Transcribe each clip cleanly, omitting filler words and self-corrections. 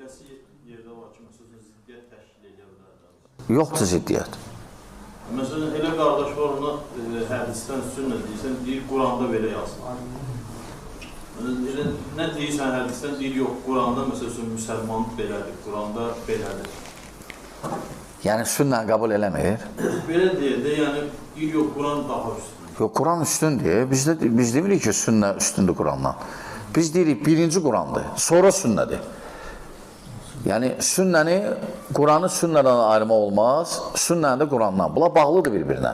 Eləsi yerdə var ki, məsələn, ziddiyyət təşkil edə bilər. Yoxdur ziddiyyət. Məsələn, elə qardaş var, ona hədisdən sünnə deyirsən, deyir, Quranda belə yazılır. Elə nə deyirsən hədisdən, deyir, yox, Quranda məsələn, müsəlman belədir, Quranda belədir. Yəni sünnə qəbul eləmir. Belə deyir də, yəni, deyir, yox, Quran daha üstündür. Yox, Quran üstündür. Biz demirik ki, sünnə üstündür Qurandan. Biz deyirik, birinci Qurandır, sonra sünnədir. Yəni, sünnəni, Quranı sünnədən ayırmaq olmaz, sünnəni də Qurandan. Bunlar bağlıdır bir-birinə.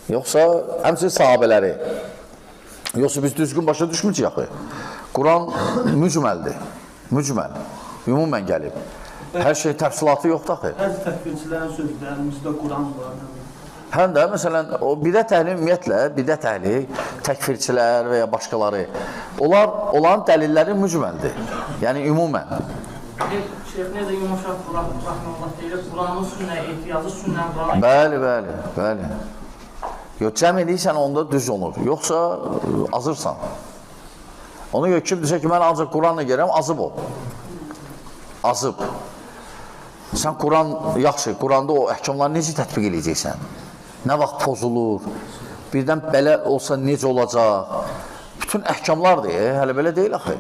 Yoxsa, həmçinin sahabələri. Yoxsa biz düzgün başa düşməyəcək. Quran mücməldir, mücməl, ümumən gəlib. Hər şey təfsilatı yoxdur axı. Bəzi təkfirçilərin sözlərimizdə Quran var. Həm də, məsələn, o bidət əhli ümumiyyətlə, bidət əhli, təkfirçilər və ya başqaları, onların dəlilləri mücməldir, yəni ümumən. Şeyx necə yumuşaq Rahmanullah deyir, Quranın sünnəyə ehtiyacı sünnən Qurana. Bəli. Yox, cəm edirsən, onda düz olur, yoxsa azırsan. Ona görə kim desə ki, mən ancaq Quranla gəlirəm, azıb o. Azıb. Sən Quran, yaxşı, Quranda o əhkamları necə tətbiq edəcəksən? Nə vaxt pozulur? Birdən belə olsa necə olacaq? Bütün əhkamlardır, hələ belə deyil axı.